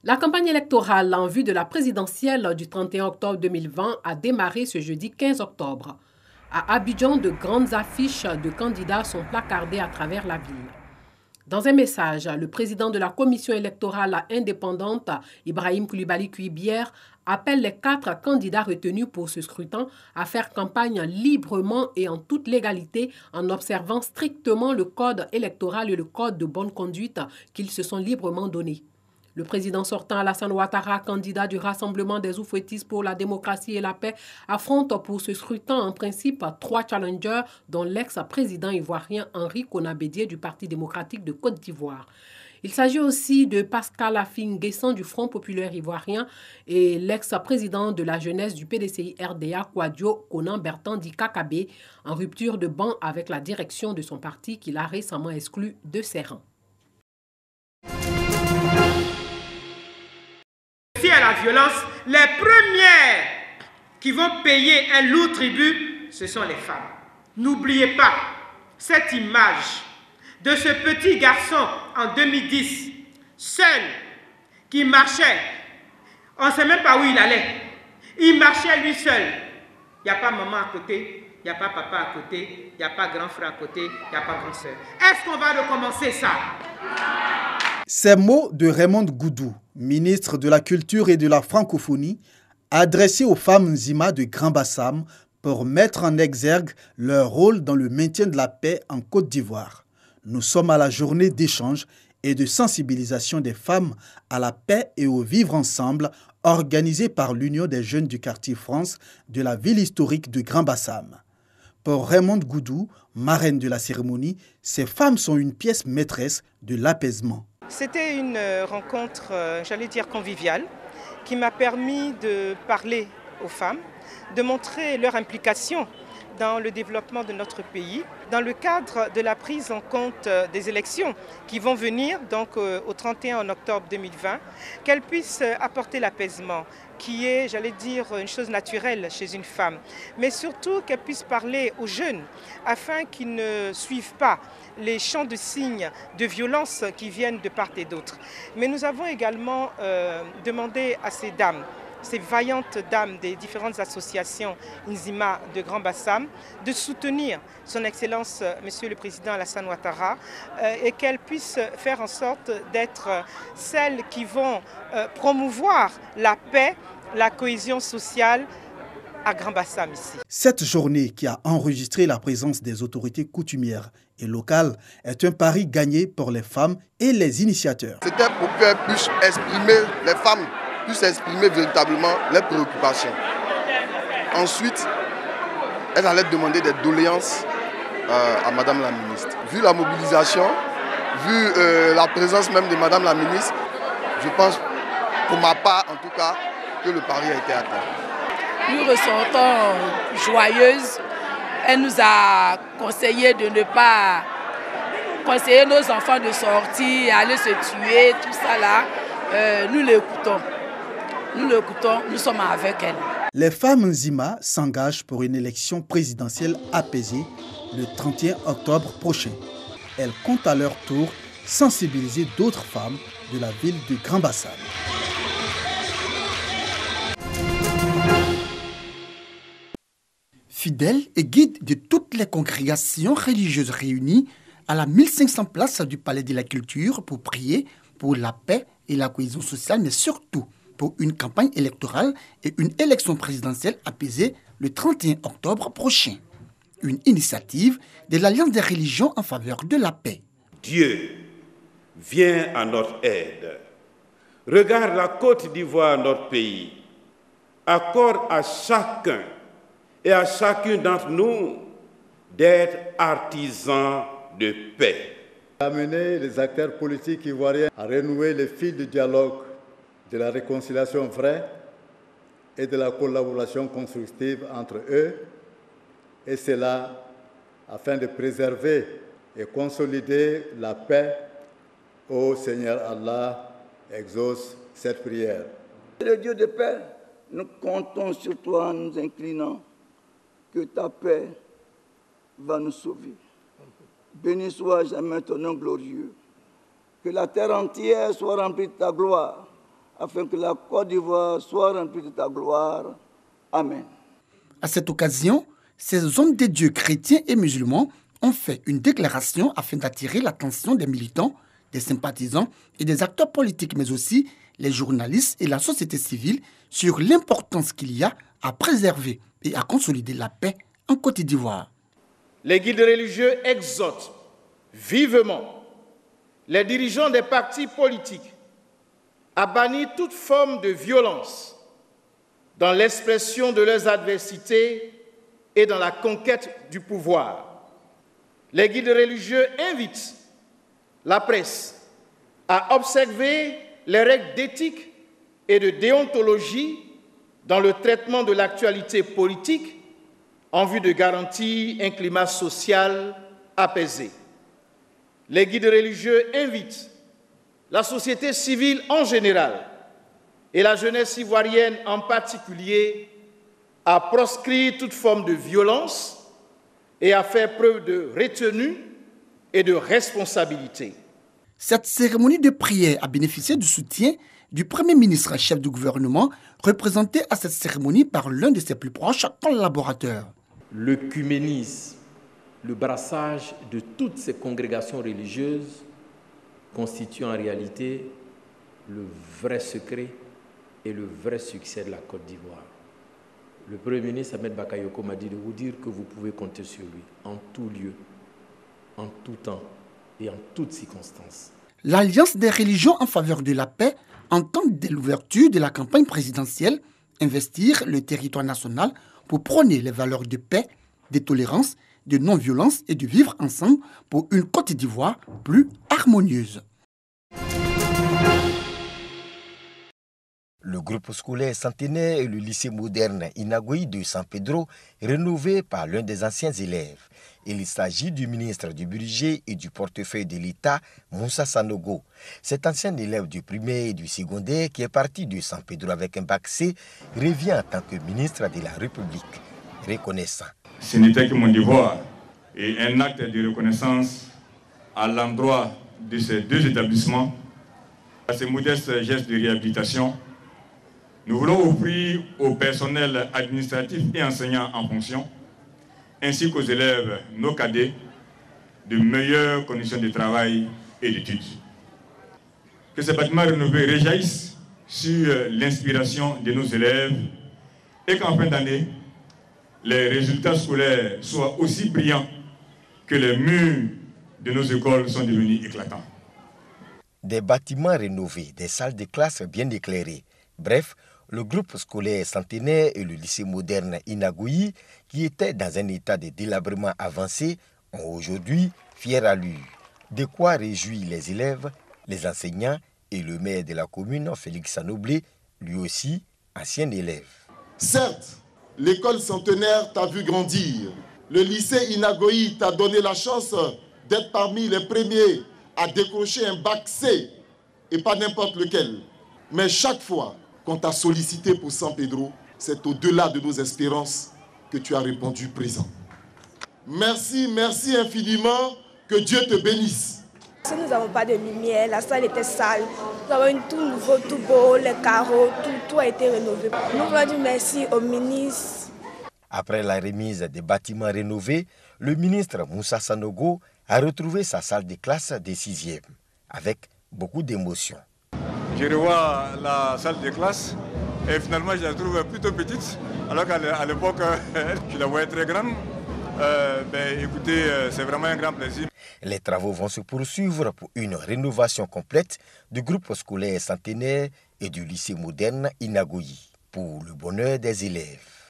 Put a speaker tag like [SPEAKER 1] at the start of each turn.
[SPEAKER 1] La campagne électorale en vue de la présidentielle du 31 octobre 2020 a démarré ce jeudi 15 octobre. À Abidjan, de grandes affiches de candidats sont placardées à travers la ville. Dans un message, le président de la commission électorale indépendante, Ibrahim Koulibaly Kuibière, appelle les 4 candidats retenus pour ce scrutin à faire campagne librement et en toute légalité en observant strictement le code électoral et le code de bonne conduite qu'ils se sont librement donnés. Le président sortant Alassane Ouattara, candidat du Rassemblement des Oufouettistes pour la démocratie et la paix, affronte pour ce scrutin en principe 3 challengers, dont l'ex-président ivoirien Henri Konan Bédié du Parti démocratique de Côte d'Ivoire. Il s'agit aussi de Pascal Affi-N'Guessan du Front populaire ivoirien et l'ex-président de la jeunesse du PDCI-RDA, Kouadio Konan Bertrand dit Kakabé, en rupture de banc avec la direction de son parti qu'il a récemment exclu de ses rangs.
[SPEAKER 2] À la violence, les premières qui vont payer un lourd tribut, ce sont les femmes. N'oubliez pas cette image de ce petit garçon en 2010, seul, qui marchait. On ne sait même pas où il allait. Il marchait lui seul. Il n'y a pas maman à côté, il n'y a pas papa à côté, il n'y a pas grand frère à côté, il n'y a pas grande sœur. Est-ce qu'on va recommencer ça?
[SPEAKER 3] Ces mots de Raymond Goudou, ministre de la Culture et de la Francophonie, adressés aux femmes Nzima de Grand Bassam pour mettre en exergue leur rôle dans le maintien de la paix en Côte d'Ivoire. Nous sommes à la journée d'échange et de sensibilisation des femmes à la paix et au vivre ensemble organisée par l'Union des jeunes du quartier France de la ville historique de Grand Bassam. Pour Raymond Goudou, marraine de la cérémonie, ces femmes sont une pièce maîtresse de l'apaisement.
[SPEAKER 4] C'était une rencontre, j'allais dire conviviale, qui m'a permis de parler aux femmes, de montrer leur implication dans le développement de notre pays, dans le cadre de la prise en compte des élections qui vont venir, donc au 31 octobre 2020, qu'elles puissent apporter l'apaisement, qui est, j'allais dire, une chose naturelle chez une femme, mais surtout qu'elles puissent parler aux jeunes afin qu'ils ne suivent pas les champs de signes de violence qui viennent de part et d'autre. Mais nous avons également demandé à ces dames, ces vaillantes dames des différentes associations Nzima de Grand Bassam, de soutenir son Excellence, Monsieur le Président Alassane Ouattara, et qu'elles puissent faire en sorte d'être celles qui vont promouvoir la paix, la cohésion sociale à Grand Bassam ici.
[SPEAKER 3] Cette journée qui a enregistré la présence des autorités coutumières et locales est un pari gagné pour les femmes et les initiateurs.
[SPEAKER 5] C'était pour qu'elles puissent exprimer, les femmes puissent exprimer véritablement leurs préoccupations. Ensuite, elle allait demander des doléances à Madame la ministre. Vu la mobilisation, vu la présence même de Madame la ministre, je pense, pour ma part en tout cas, que le pari a été atteint.
[SPEAKER 6] Nous ressentons joyeuse. Elle nous a conseillé de ne pas conseiller nos enfants de sortir, aller se tuer, tout ça là. Nous l'écoutons. Nous sommes avec elle.
[SPEAKER 3] Les femmes Nzima s'engagent pour une élection présidentielle apaisée le 31 octobre prochain. Elles comptent à leur tour sensibiliser d'autres femmes de la ville de Grand Bassam.
[SPEAKER 7] Fidèles et guides de toutes les congrégations religieuses réunies à la 1500 places du Palais de la Culture pour prier pour la paix et la cohésion sociale, mais surtout pour une campagne électorale et une élection présidentielle apaisée le 31 octobre prochain. Une initiative de l'Alliance des religions en faveur de la paix.
[SPEAKER 8] Dieu vient à notre aide. Regarde la Côte d'Ivoire, notre pays. Accorde à chacun et à chacune d'entre nous d'être artisans de paix.
[SPEAKER 9] Amener les acteurs politiques ivoiriens à renouer les fils de dialogue, de la réconciliation vraie et de la collaboration constructive entre eux, et cela afin de préserver et consolider la paix. Ô Seigneur Allah, exauce cette prière.
[SPEAKER 10] Le Dieu de paix, nous comptons sur toi en nous inclinant, que ta paix va nous sauver. Béni soit jamais ton nom glorieux. Que la terre entière soit remplie de ta gloire. afin que la Côte d'Ivoire soit remplie de ta gloire. Amen.
[SPEAKER 7] À cette occasion, ces hommes de Dieu chrétiens et musulmans ont fait une déclaration afin d'attirer l'attention des militants, des sympathisants et des acteurs politiques, mais aussi les journalistes et la société civile sur l'importance qu'il y a à préserver et à consolider la paix en Côte d'Ivoire.
[SPEAKER 11] Les guides religieux exhortent vivement les dirigeants des partis politiques à bannir toute forme de violence dans l'expression de leurs adversités et dans la conquête du pouvoir. Les guides religieux invitent la presse à observer les règles d'éthique et de déontologie dans le traitement de l'actualité politique en vue de garantir un climat social apaisé. Les guides religieux invitent la société civile en général et la jeunesse ivoirienne en particulier à proscrire toute forme de violence et à faire preuve de retenue et de responsabilité.
[SPEAKER 7] Cette cérémonie de prière a bénéficié du soutien du Premier ministre chef du gouvernement, représenté à cette cérémonie par l'un de ses plus proches collaborateurs.
[SPEAKER 12] L'œcuménisme, le brassage de toutes ces congrégations religieuses constitue en réalité le vrai secret et le vrai succès de la Côte d'Ivoire. Le Premier ministre Ahmed Bakayoko m'a dit de vous dire que vous pouvez compter sur lui en tout lieu, en tout temps et en toutes circonstances.
[SPEAKER 7] L'Alliance des religions en faveur de la paix entend dès l'ouverture de la campagne présidentielle investir le territoire national pour prôner les valeurs de paix, de tolérance, de non-violence et de vivre ensemble pour une Côte d'Ivoire plus harmonieuse.
[SPEAKER 13] Le groupe scolaire centenaire et le lycée moderne Inagui de San Pedro, rénové par l'un des anciens élèves. Il s'agit du ministre du Budget et du portefeuille de l'État, Moussa Sanogo. Cet ancien élève du primaire et du secondaire qui est parti de San Pedro avec un bac C revient en tant que ministre de la République, reconnaissant.
[SPEAKER 14] Ce n'était que mon devoir et un acte de reconnaissance à l'endroit de ces deux établissements. À ces modestes gestes de réhabilitation, nous voulons offrir au personnel administratif et enseignant en fonction, ainsi qu'aux élèves, nos cadets, de meilleures conditions de travail et d'études. Que ces bâtiments rénovés réjaillissent sur l'inspiration de nos élèves et qu'en fin d'année, les résultats scolaires soient aussi brillants que les murs de nos écoles sont devenus éclatants.
[SPEAKER 13] Des bâtiments rénovés, des salles de classe bien éclairées. Bref, le groupe scolaire centenaire et le lycée moderne Inagui, qui étaient dans un état de délabrement avancé, ont aujourd'hui fière allure. De quoi réjouir les élèves, les enseignants et le maire de la commune, Félix Sanoblé, lui aussi ancien élève.
[SPEAKER 15] Certes, l'école centenaire t'a vu grandir. Le lycée Inagui t'a donné la chance d'être parmi les premiers à décrocher un bac C, et pas n'importe lequel. Mais chaque fois qu'on t'a sollicité pour San Pedro, c'est au-delà de nos espérances que tu as répondu présent. Merci, merci infiniment, que Dieu te bénisse.
[SPEAKER 16] Si nous n'avons pas de lumière, la salle était sale. Nous avons un tout nouveau, tout beau, les carreaux, tout a été rénové. Nous voulons dire merci au ministre.
[SPEAKER 13] Après la remise des bâtiments rénovés, le ministre Moussa Sanogo a retrouvé sa salle de classe des 6e avec beaucoup d'émotion.
[SPEAKER 17] Je revois la salle de classe et finalement je la trouve plutôt petite, alors qu'à l'époque je la voyais très grande. Écoutez, c'est vraiment un grand plaisir.
[SPEAKER 13] Les travaux vont se poursuivre pour une rénovation complète du groupe scolaire centenaire et du lycée moderne Inagui, pour le bonheur des élèves.